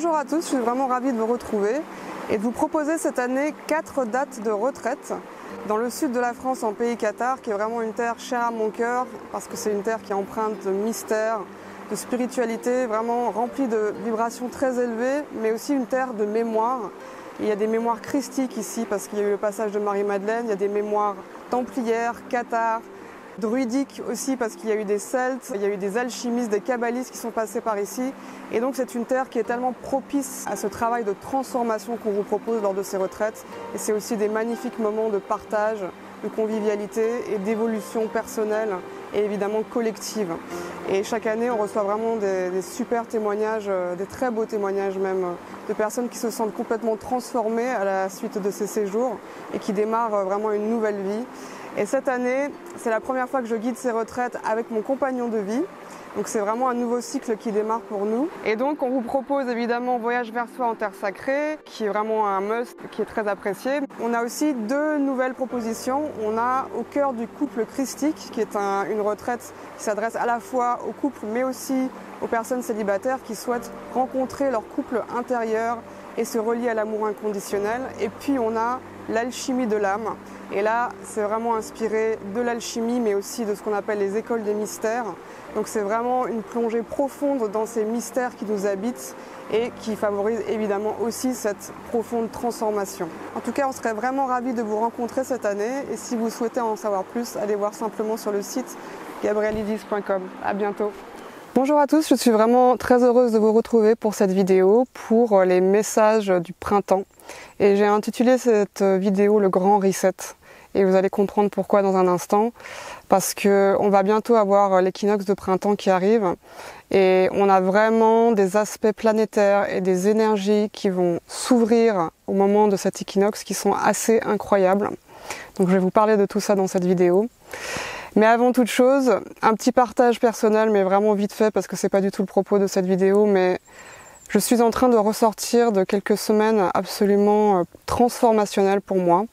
Bonjour à tous, je suis vraiment ravie de vous retrouver et de vous proposer cette année 4 dates de retraite dans le sud de la France, en pays Qatar, qui est vraiment une terre chère à mon cœur parce que c'est une terre qui est empreinte de mystère, de spiritualité, vraiment remplie de vibrations très élevées, mais aussi une terre de mémoire. Il y a des mémoires christiques ici parce qu'il y a eu le passage de Marie-Madeleine, il y a des mémoires templières, cathares, druidiques aussi parce qu'il y a eu des Celtes, il y a eu des alchimistes, des kabbalistes qui sont passés par ici. Et donc c'est une terre qui est tellement propice à ce travail de transformation qu'on vous propose lors de ces retraites. Et c'est aussi des magnifiques moments de partage, de convivialité et d'évolution personnelle et évidemment collective. Et chaque année on reçoit vraiment des super témoignages, des très beaux témoignages même, de personnes qui se sentent complètement transformées à la suite de ces séjours et qui démarrent vraiment une nouvelle vie. Et cette année, c'est la première fois que je guide ces retraites avec mon compagnon de vie. Donc c'est vraiment un nouveau cycle qui démarre pour nous. Et donc on vous propose évidemment Voyage vers soi en terre sacrée, qui est vraiment un must, qui est très apprécié. On a aussi 2 nouvelles propositions. On a Au cœur du couple christique, qui est une retraite qui s'adresse à la fois aux couples, mais aussi aux personnes célibataires qui souhaitent rencontrer leur couple intérieur et se relier à l'amour inconditionnel. Et puis on a L'alchimie de l'âme. Et là, c'est vraiment inspiré de l'alchimie, mais aussi de ce qu'on appelle les écoles des mystères. Donc c'est vraiment une plongée profonde dans ces mystères qui nous habitent et qui favorisent évidemment aussi cette profonde transformation. En tout cas, on serait vraiment ravis de vous rencontrer cette année. Et si vous souhaitez en savoir plus, allez voir simplement sur le site gabrielidis.com. À bientôt. Bonjour à tous, je suis vraiment très heureuse de vous retrouver pour cette vidéo, pour les messages du printemps. Et j'ai intitulé cette vidéo le grand reset. Et vous allez comprendre pourquoi dans un instant. Parce qu'on va bientôt avoir l'équinoxe de printemps qui arrive. Et on a vraiment des aspects planétaires et des énergies qui vont s'ouvrir au moment de cet équinoxe qui sont assez incroyables. Donc je vais vous parler de tout ça dans cette vidéo. Mais avant toute chose, un petit partage personnel, mais vraiment vite fait parce que c'est pas du tout le propos de cette vidéo, mais je suis en train de ressortir de quelques semaines absolument transformationnelles pour moi.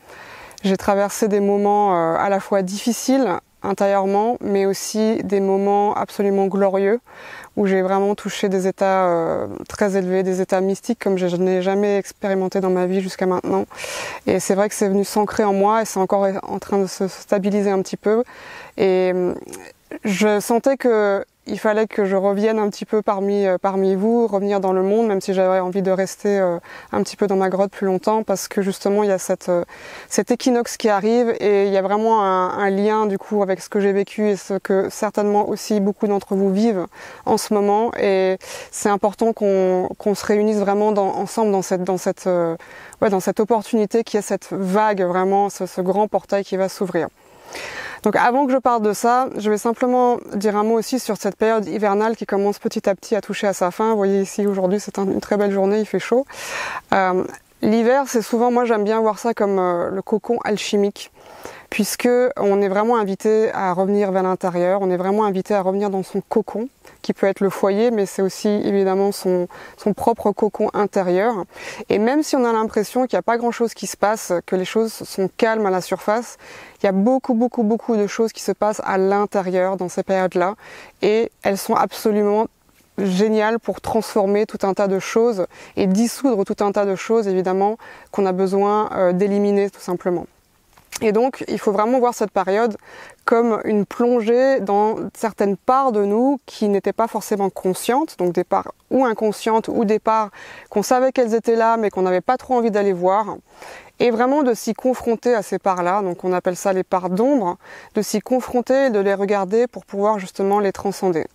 J'ai traversé des moments à la fois difficiles intérieurement, mais aussi des moments absolument glorieux où j'ai vraiment touché des états très élevés, des états mystiques comme je n'ai jamais expérimenté dans ma vie jusqu'à maintenant. Et c'est vrai que c'est venu s'ancrer en moi et c'est encore en train de se stabiliser un petit peu. Et je sentais qu'il fallait que je revienne un petit peu parmi vous, revenir dans le monde, même si j'avais envie de rester un petit peu dans ma grotte plus longtemps, parce que justement il y a cet équinoxe qui arrive et il y a vraiment un lien du coup avec ce que j'ai vécu et ce que certainement aussi beaucoup d'entre vous vivent en ce moment. Et c'est important qu'on se réunisse vraiment ensemble dans cette opportunité qui est cette vague, vraiment ce grand portail qui va s'ouvrir. Donc avant que je parle de ça, je vais simplement dire un mot aussi sur cette période hivernale qui commence petit à petit à toucher à sa fin. Vous voyez ici aujourd'hui c'est une très belle journée, il fait chaud. L'hiver c'est souvent, moi j'aime bien voir ça comme le cocon alchimique, puisque on est vraiment invité à revenir vers l'intérieur, on est vraiment invité à revenir dans son cocon, qui peut être le foyer, mais c'est aussi évidemment son propre cocon intérieur. Et même si on a l'impression qu'il n'y a pas grand-chose qui se passe, que les choses sont calmes à la surface, il y a beaucoup de choses qui se passent à l'intérieur dans ces périodes-là, et elles sont absolument géniales pour transformer tout un tas de choses et dissoudre tout un tas de choses évidemment qu'on a besoin d'éliminer tout simplement. Et donc, il faut vraiment voir cette période comme une plongée dans certaines parts de nous qui n'étaient pas forcément conscientes, donc des parts ou inconscientes ou des parts qu'on savait qu'elles étaient là mais qu'on n'avait pas trop envie d'aller voir. Et vraiment de s'y confronter à ces parts-là, donc on appelle ça les parts d'ombre, de s'y confronter et de les regarder pour pouvoir justement les transcender.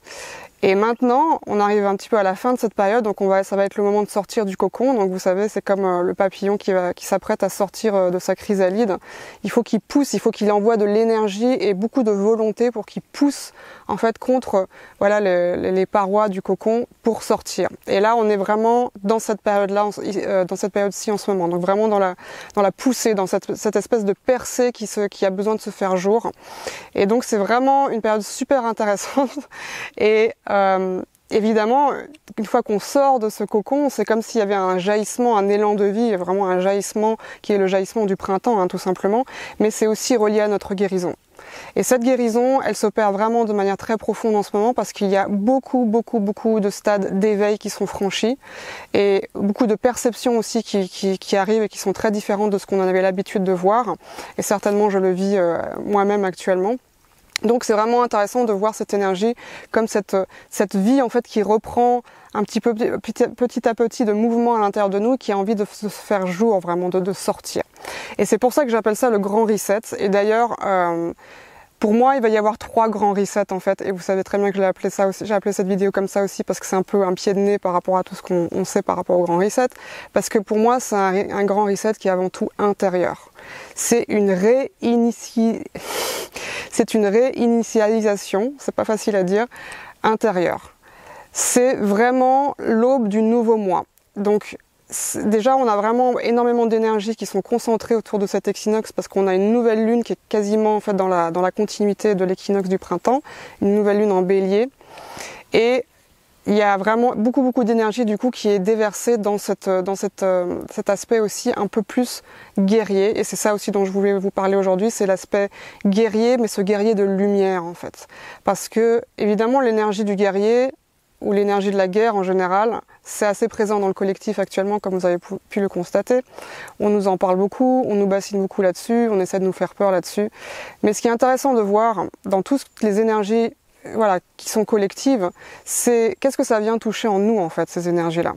Et maintenant, on arrive un petit peu à la fin de cette période, donc ça va être le moment de sortir du cocon. Donc vous savez, c'est comme le papillon qui s'apprête à sortir de sa chrysalide. Il faut qu'il pousse, il faut qu'il envoie de l'énergie et beaucoup de volonté pour qu'il pousse en fait contre les parois du cocon pour sortir. Et là, on est vraiment dans cette période-là, dans cette période-ci en ce moment. Donc vraiment dans la poussée, dans cette espèce de percée qui a besoin de se faire jour. Et donc c'est vraiment une période super intéressante. Et évidemment, une fois qu'on sort de ce cocon, c'est comme s'il y avait un jaillissement, un élan de vie, vraiment un jaillissement qui est le jaillissement du printemps, tout simplement, mais c'est aussi relié à notre guérison. Et cette guérison, elle s'opère vraiment de manière très profonde en ce moment parce qu'il y a beaucoup de stades d'éveil qui sont franchis et beaucoup de perceptions aussi qui arrivent et qui sont très différentes de ce qu'on en avait l'habitude de voir. Et certainement, je le vis moi-même actuellement. Donc c'est vraiment intéressant de voir cette énergie comme cette vie en fait qui reprend un petit peu petit à petit de mouvement à l'intérieur de nous, qui a envie de se faire jour vraiment, de sortir. Et c'est pour ça que j'appelle ça le grand reset. Et d'ailleurs, pour moi, il va y avoir 3 grands resets en fait. Et vous savez très bien que j'ai appelé cette vidéo comme ça aussi parce que c'est un peu un pied de nez par rapport à tout ce qu'on sait par rapport au grand reset. Parce que pour moi, c'est un grand reset qui est avant tout intérieur. C'est une réinitialisation, c'est pas facile à dire, intérieure. C'est vraiment l'aube du nouveau moi. Donc déjà, on a vraiment énormément d'énergie qui sont concentrées autour de cet équinoxe parce qu'on a une nouvelle lune qui est quasiment en fait dans la continuité de l'équinoxe du printemps, une nouvelle lune en bélier. Et il y a vraiment beaucoup d'énergie du coup qui est déversée dans cet aspect aussi un peu plus guerrier. Et c'est ça aussi dont je voulais vous parler aujourd'hui, c'est l'aspect guerrier, mais ce guerrier de lumière en fait. Parce que évidemment l'énergie du guerrier, ou l'énergie de la guerre en général, c'est assez présent dans le collectif actuellement, comme vous avez pu le constater. On nous en parle beaucoup, on nous bassine beaucoup là-dessus, on essaie de nous faire peur là-dessus. Mais ce qui est intéressant de voir dans toutes les énergies qui sont collectives, c'est qu'est-ce que ça vient toucher en nous en fait, ces énergies-là.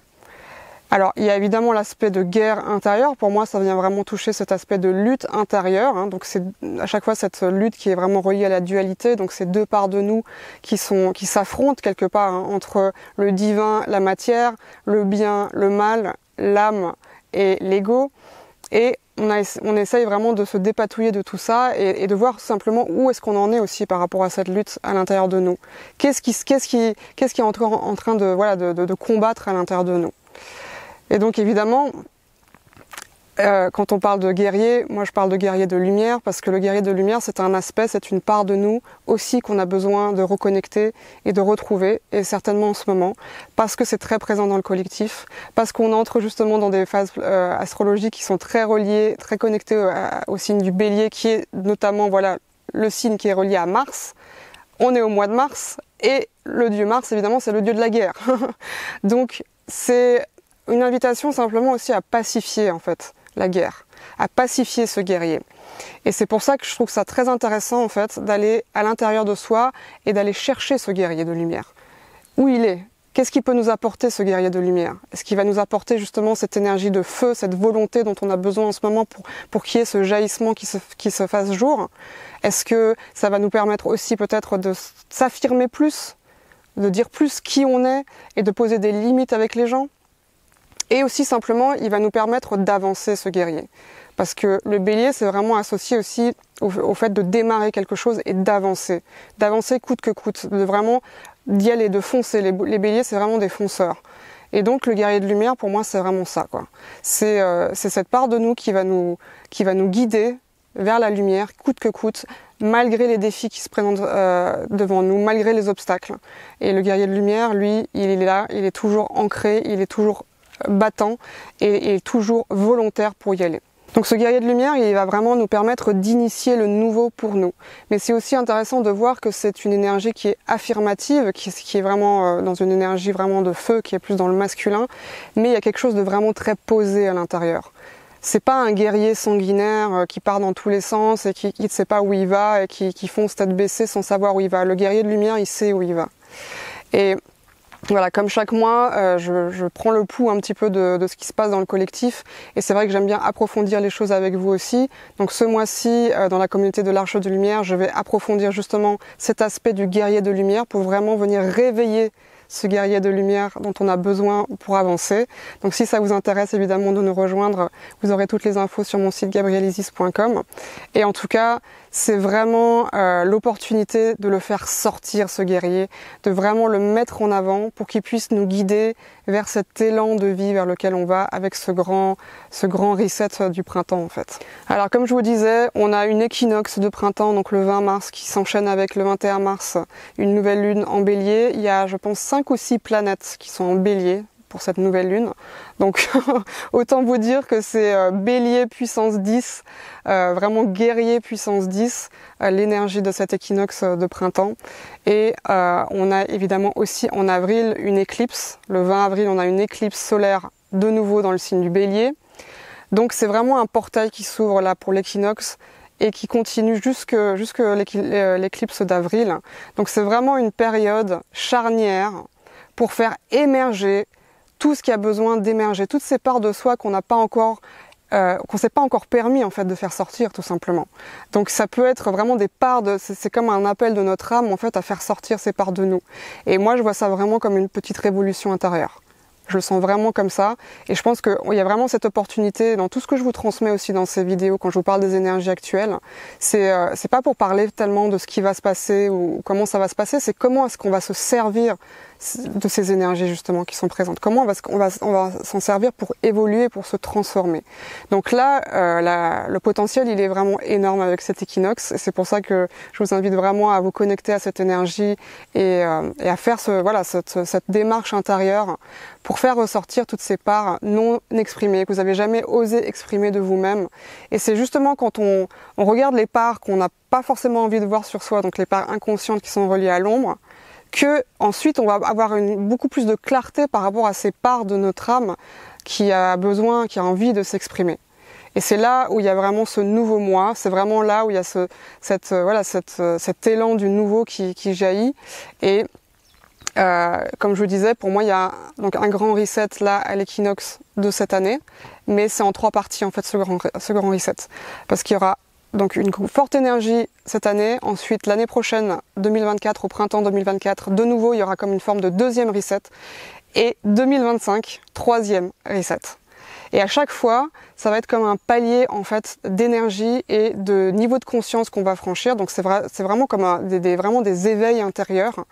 Alors, il y a évidemment l'aspect de guerre intérieure. Pour moi, ça vient vraiment toucher cet aspect de lutte intérieure. Hein. Donc, c'est à chaque fois cette lutte qui est vraiment reliée à la dualité. Donc, c'est 2 parts de nous qui s'affrontent quelque part entre le divin, la matière, le bien, le mal, l'âme et l'ego. Et on essaye vraiment de se dépatouiller de tout ça et de voir simplement où est-ce qu'on en est aussi par rapport à cette lutte à l'intérieur de nous. Qu'est-ce qui est en train de combattre à l'intérieur de nous. Et donc évidemment, quand on parle de guerrier, moi je parle de guerrier de lumière parce que le guerrier de lumière c'est un aspect, c'est une part de nous aussi qu'on a besoin de reconnecter et de retrouver, et certainement en ce moment, parce que c'est très présent dans le collectif, parce qu'on entre justement dans des phases astrologiques qui sont très reliées, très connectées au signe du Bélier qui est notamment le signe qui est relié à Mars. On est au mois de Mars et le dieu Mars évidemment c'est le dieu de la guerre. Donc c'est une invitation simplement aussi à pacifier en fait la guerre, à pacifier ce guerrier. Et c'est pour ça que je trouve ça très intéressant en fait d'aller à l'intérieur de soi et d'aller chercher ce guerrier de lumière. Où il est? Qu'est-ce qui peut nous apporter ce guerrier de lumière? Est-ce qu'il va nous apporter justement cette énergie de feu, cette volonté dont on a besoin en ce moment pour qu'il y ait ce jaillissement qui se fasse jour? Est-ce que ça va nous permettre aussi peut-être de s'affirmer plus, de dire plus qui on est et de poser des limites avec les gens? Et aussi simplement, il va nous permettre d'avancer ce guerrier. Parce que le bélier, c'est vraiment associé aussi au fait de démarrer quelque chose et d'avancer. D'avancer coûte que coûte, de vraiment d'y aller, de foncer. Les béliers, c'est vraiment des fonceurs. Et donc le guerrier de lumière, pour moi, c'est vraiment ça, quoi. C'est cette part de nous qui va nous guider vers la lumière, coûte que coûte, malgré les défis qui se présentent devant nous, malgré les obstacles. Et le guerrier de lumière, lui, il est là, il est toujours ancré, il est toujours battant et toujours volontaire pour y aller. Donc ce guerrier de lumière, il va vraiment nous permettre d'initier le nouveau pour nous. Mais c'est aussi intéressant de voir que c'est une énergie qui est affirmative, qui est vraiment dans une énergie vraiment de feu, qui est plus dans le masculin, mais il y a quelque chose de vraiment très posé à l'intérieur. C'est pas un guerrier sanguinaire qui part dans tous les sens et qui ne sait pas où il va et qui fonce tête baissée sans savoir où il va. Le guerrier de lumière, il sait où il va. Et voilà, comme chaque mois, je prends le pouls un petit peu de ce qui se passe dans le collectif, et c'est vrai que j'aime bien approfondir les choses avec vous aussi. Donc ce mois-ci, dans la communauté de l'Arche de Lumière, je vais approfondir justement cet aspect du guerrier de lumière pour vraiment venir réveiller ce guerrier de lumière dont on a besoin pour avancer. Donc si ça vous intéresse évidemment de nous rejoindre, vous aurez toutes les infos sur mon site gabrielisis.com. Et en tout cas, c'est vraiment l'opportunité de le faire sortir, ce guerrier, de vraiment le mettre en avant pour qu'il puisse nous guider vers cet élan de vie vers lequel on va avec ce grand reset du printemps en fait. Alors comme je vous disais, on a une équinoxe de printemps, donc le 20 mars, qui s'enchaîne avec le 21 mars, une nouvelle lune en bélier. Il y a, je pense, 5 ou 6 planètes qui sont en bélier pour cette nouvelle lune. Donc autant vous dire que c'est bélier puissance 10, vraiment guerrier puissance 10, l'énergie de cet équinoxe de printemps. Et on a évidemment aussi en avril une éclipse. Le 20 avril, on a une éclipse solaire de nouveau dans le signe du bélier. Donc c'est vraiment un portail qui s'ouvre là pour l'équinoxe et qui continue jusque l'éclipse d'avril. Donc c'est vraiment une période charnière pour faire émerger tout ce qui a besoin d'émerger, toutes ces parts de soi qu'on n'a pas encore, qu'on s'est pas encore permis en fait de faire sortir tout simplement. Donc ça peut être vraiment des parts de, c'est comme un appel de notre âme en fait à faire sortir ces parts de nous. Et moi je vois ça vraiment comme une petite révolution intérieure. Je le sens vraiment comme ça et je pense qu'il y a vraiment cette opportunité dans tout ce que je vous transmets aussi dans ces vidéos quand je vous parle des énergies actuelles. C'est pas pour parler tellement de ce qui va se passer ou comment ça va se passer, c'est comment est-ce qu'on va se servir de ces énergies justement qui sont présentes. Comment on va s'en servir pour évoluer, pour se transformer. Donc là, le potentiel il est vraiment énorme avec cet équinoxe et c'est pour ça que je vous invite vraiment à vous connecter à cette énergie et à faire cette démarche intérieure pour faire ressortir toutes ces parts non exprimées, que vous n'avez jamais osé exprimer de vous-même. Et c'est justement quand on regarde les parts qu'on n'a pas forcément envie de voir sur soi, donc les parts inconscientes qui sont reliées à l'ombre, que ensuite on va avoir beaucoup plus de clarté par rapport à ces parts de notre âme qui a besoin, qui a envie de s'exprimer. Et c'est là où il y a vraiment ce nouveau moi, c'est vraiment là où il y a cet élan du nouveau qui jaillit. Et comme je vous disais, pour moi il y a donc un grand reset là à l'équinoxe de cette année, mais c'est en 3 parties en fait ce grand reset, parce qu'il y aura donc une forte énergie cette année, ensuite l'année prochaine, 2024, au printemps 2024, de nouveau il y aura comme une forme de deuxième reset, et 2025, troisième reset. Et à chaque fois, ça va être comme un palier en fait d'énergie et de niveau de conscience qu'on va franchir, donc c'est vraiment comme vraiment des éveils intérieurs,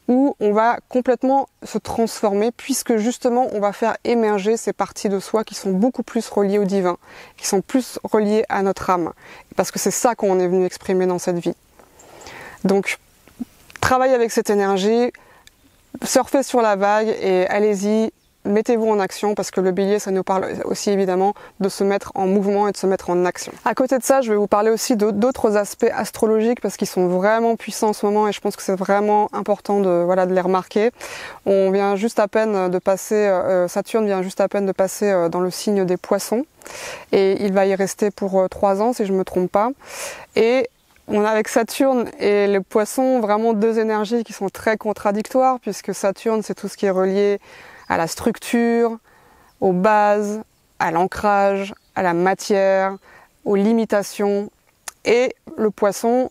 où on va complètement se transformer puisque justement on va faire émerger ces parties de soi qui sont beaucoup plus reliées au divin, qui sont plus reliées à notre âme, parce que c'est ça qu'on est venu exprimer dans cette vie. Donc travaillez avec cette énergie, surfez sur la vague et allez-y, mettez-vous en action parce que le bélier ça nous parle aussi évidemment de se mettre en mouvement et de se mettre en action. À côté de ça, je vais vous parler aussi d'autres aspects astrologiques parce qu'ils sont vraiment puissants en ce moment et je pense que c'est vraiment important de les remarquer. On vient juste à peine de passer, Saturne vient juste à peine de passer dans le signe des poissons et il va y rester pour 3 ans si je me trompe pas. Et on a avec Saturne et les poissons vraiment 2 énergies qui sont très contradictoires puisque Saturne c'est tout ce qui est relié à la structure, aux bases, à l'ancrage, à la matière, aux limitations. Et le poisson,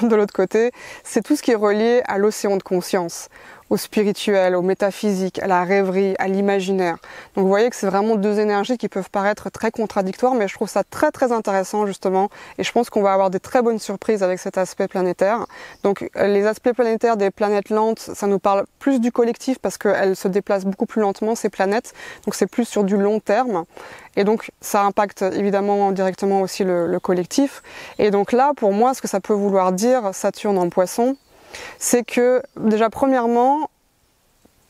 de l'autre côté, c'est tout ce qui est relié à l'océan de conscience, au spirituel, au métaphysique, à la rêverie, à l'imaginaire. Donc vous voyez que c'est vraiment 2 énergies qui peuvent paraître très contradictoires, mais je trouve ça très très intéressant justement, et je pense qu'on va avoir des très bonnes surprises avec cet aspect planétaire. Donc les aspects planétaires des planètes lentes, ça nous parle plus du collectif parce qu'elles se déplacent beaucoup plus lentement ces planètes, donc c'est plus sur du long terme. Et donc ça impacte évidemment directement aussi le collectif. Et donc là, pour moi, ce que ça peut vouloir dire, Saturne en Poisson, c'est que déjà premièrement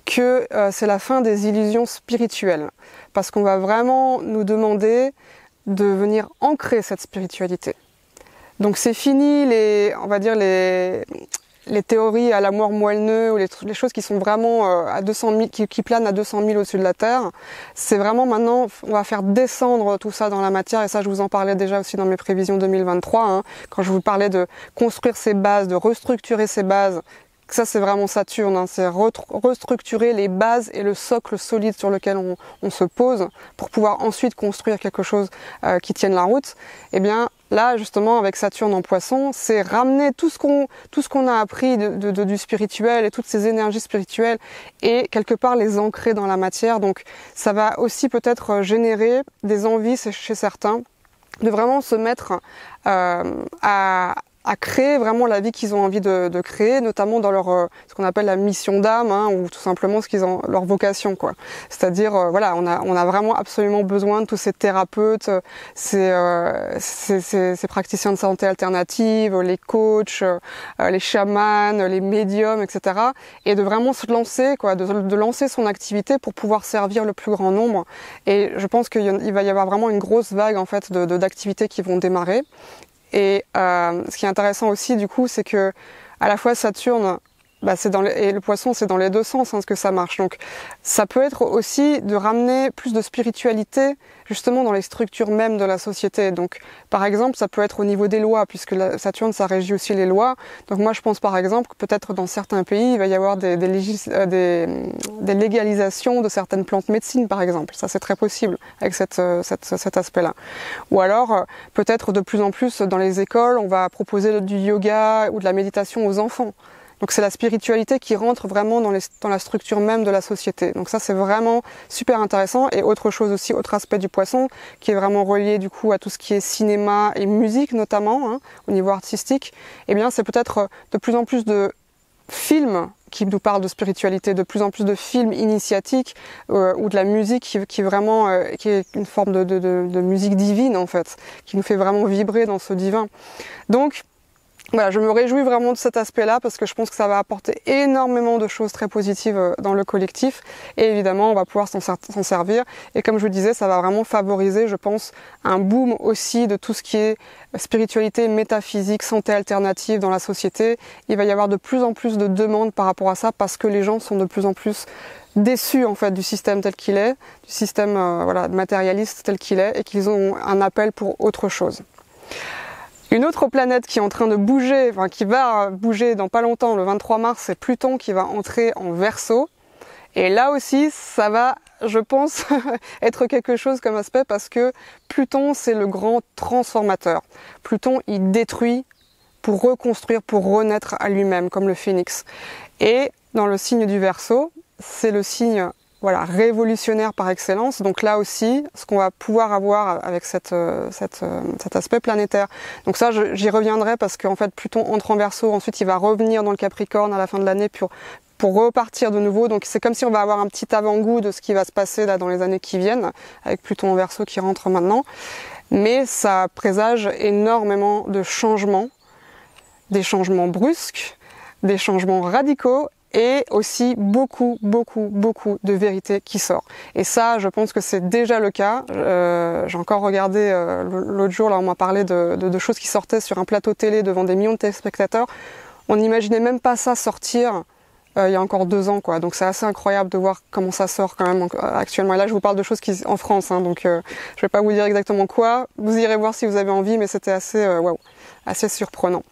que c'est la fin des illusions spirituelles parce qu'on va vraiment nous demander de venir ancrer cette spiritualité. Donc c'est fini les théories à la mort moelle-neu ou les choses qui sont vraiment à 200 000, qui planent à 200 000 au-dessus de la terre. C'est vraiment maintenant, on va faire descendre tout ça dans la matière et ça je vous en parlais déjà aussi dans mes prévisions 2023, quand je vous parlais de construire ses bases, de restructurer ses bases. Ça c'est vraiment Saturne, c'est restructurer les bases et le socle solide sur lequel on se pose pour pouvoir ensuite construire quelque chose qui tienne la route. Et bien là justement avec Saturne en Poisson, c'est ramener tout ce qu'on a appris du spirituel et toutes ces énergies spirituelles et quelque part les ancrer dans la matière. Donc ça va aussi peut-être générer des envies chez certains de vraiment se mettre à à créer vraiment la vie qu'ils ont envie de créer, notamment dans leur ce qu'on appelle la mission d'âme, hein, ou tout simplement ce qu'ils ont leur vocation, quoi. C'est-à-dire voilà, on a vraiment absolument besoin de tous ces thérapeutes, ces praticiens de santé alternative, les coachs, les chamans, les médiums, etc. Et de vraiment se lancer, quoi, de lancer son activité pour pouvoir servir le plus grand nombre. Et je pense qu'il va y avoir vraiment une grosse vague en fait d'activités qui vont démarrer. Et ce qui est intéressant aussi du coup, c'est que à la fois Saturne, et le poisson, c'est dans les deux sens, hein, ce que ça marche. Donc ça peut être aussi de ramener plus de spiritualité justement dans les structures mêmes de la société. Donc par exemple, ça peut être au niveau des lois, puisque Saturne, ça régit aussi les lois. Donc moi, je pense par exemple que peut-être dans certains pays, il va y avoir des légalisations de certaines plantes médecines, par exemple. Ça, c'est très possible avec cet aspect-là. Ou alors, peut-être de plus en plus dans les écoles, on va proposer du yoga ou de la méditation aux enfants. Donc c'est la spiritualité qui rentre vraiment dans la structure même de la société. Donc ça c'est vraiment super intéressant. Et autre chose aussi, autre aspect du poisson qui est vraiment relié du coup à tout ce qui est cinéma et musique notamment, hein, au niveau artistique, eh bien c'est peut-être de plus en plus de films qui nous parlent de spiritualité, de plus en plus de films initiatiques ou de la musique qui vraiment qui est une forme de musique divine en fait, qui nous fait vraiment vibrer dans ce divin. Donc voilà, je me réjouis vraiment de cet aspect-là parce que je pense que ça va apporter énormément de choses très positives dans le collectif et évidemment on va pouvoir s'en servir et comme je vous disais, ça va vraiment favoriser, je pense, un boom aussi de tout ce qui est spiritualité, métaphysique, santé alternative dans la société. Il va y avoir de plus en plus de demandes par rapport à ça parce que les gens sont de plus en plus déçus en fait du système tel qu'il est, du système voilà, matérialiste tel qu'il est et qu'ils ont un appel pour autre chose. Une autre planète qui est en train de bouger, enfin qui va bouger dans pas longtemps, le 23 mars, c'est Pluton qui va entrer en Verseau. Et là aussi, ça va, je pense, être quelque chose comme aspect parce que Pluton, c'est le grand transformateur. Pluton, il détruit pour reconstruire, pour renaître à lui-même, comme le phénix. Et dans le signe du Verseau, c'est le signe voilà, révolutionnaire par excellence. Donc là aussi, ce qu'on va pouvoir avoir avec cet aspect planétaire. Donc ça, j'y reviendrai parce qu'en fait, Pluton entre en Verseau, ensuite il va revenir dans le Capricorne à la fin de l'année pour repartir de nouveau. Donc c'est comme si on va avoir un petit avant-goût de ce qui va se passer là dans les années qui viennent, avec Pluton en Verseau qui rentre maintenant. Mais ça présage énormément de changements, des changements brusques, des changements radicaux, et aussi beaucoup de vérité qui sort. Et ça, je pense que c'est déjà le cas. J'ai encore regardé l'autre jour, là, on m'a parlé de choses qui sortaient sur un plateau télé devant des millions de téléspectateurs. On n'imaginait même pas ça sortir il y a encore 2 ans, quoi. Donc c'est assez incroyable de voir comment ça sort quand même actuellement. Et là, je vous parle de choses en France, hein, donc je vais pas vous dire exactement quoi. Vous irez voir si vous avez envie, mais c'était assez, assez surprenant.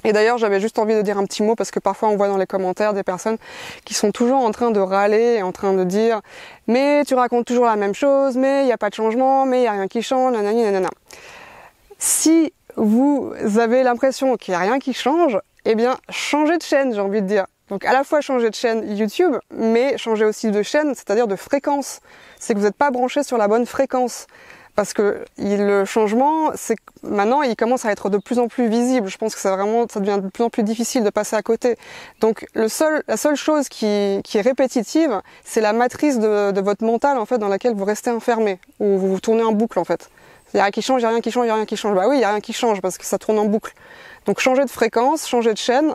Et d'ailleurs, j'avais juste envie de dire un petit mot parce que parfois on voit dans les commentaires des personnes qui sont toujours en train de râler et en train de dire « mais tu racontes toujours la même chose, mais il n'y a pas de changement, mais il n'y a rien qui change, nanani, nanana ». Si vous avez l'impression qu'il n'y a rien qui change, eh bien changez de chaîne, j'ai envie de dire. Donc à la fois changer de chaîne YouTube, mais changer aussi de chaîne, c'est-à-dire de fréquence. C'est que vous n'êtes pas branché sur la bonne fréquence. Parce que le changement, c'est maintenant, il commence à être de plus en plus visible. Je pense que ça devient de plus en plus difficile de passer à côté. Donc, la seule chose qui est répétitive, c'est la matrice de votre mental, en fait, dans laquelle vous restez enfermé, ou vous tournez en boucle, en fait. Il n'y a rien qui change, il n'y a rien qui change, il n'y a rien qui change. Bah oui, il n'y a rien qui change parce que ça tourne en boucle. Donc, changez de fréquence, changez de chaîne,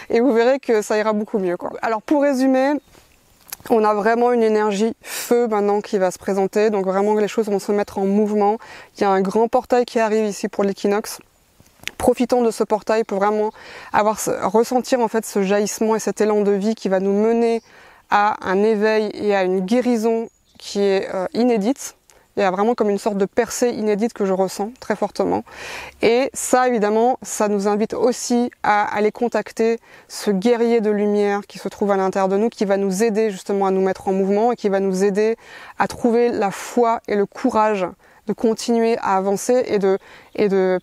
et vous verrez que ça ira beaucoup mieux, quoi. Alors, pour résumer, on a vraiment une énergie feu maintenant qui va se présenter, donc vraiment les choses vont se mettre en mouvement. Il y a un grand portail qui arrive ici pour l'équinoxe. Profitons de ce portail pour vraiment ressentir en fait ce jaillissement et cet élan de vie qui va nous mener à un éveil et à une guérison qui est inédite. Il y a vraiment comme une sorte de percée inédite que je ressens très fortement. Et ça, évidemment, ça nous invite aussi à aller contacter ce guerrier de lumière qui se trouve à l'intérieur de nous, qui va nous aider justement à nous mettre en mouvement et qui va nous aider à trouver la foi et le courage de continuer à avancer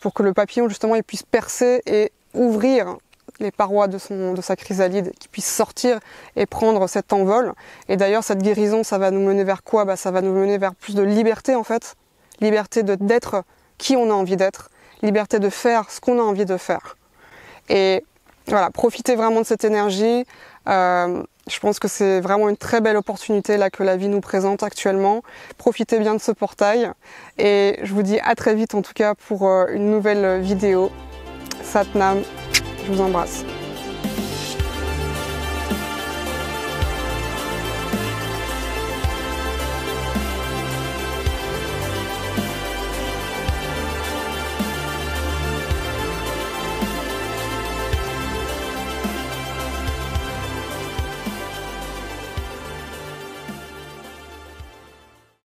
pour que le papillon, justement, il puisse percer et ouvrir les parois de sa chrysalide, qui puisse sortir et prendre cet envol. Et d'ailleurs, cette guérison, ça va nous mener vers quoi ? Ça va nous mener vers plus de liberté, en fait. Liberté d'être qui on a envie d'être. liberté de faire ce qu'on a envie de faire. Et voilà, profitez vraiment de cette énergie. Je pense que c'est vraiment une très belle opportunité là que la vie nous présente actuellement. Profitez bien de ce portail et je vous dis à très vite en tout cas pour une nouvelle vidéo. Satnam, je vous embrasse.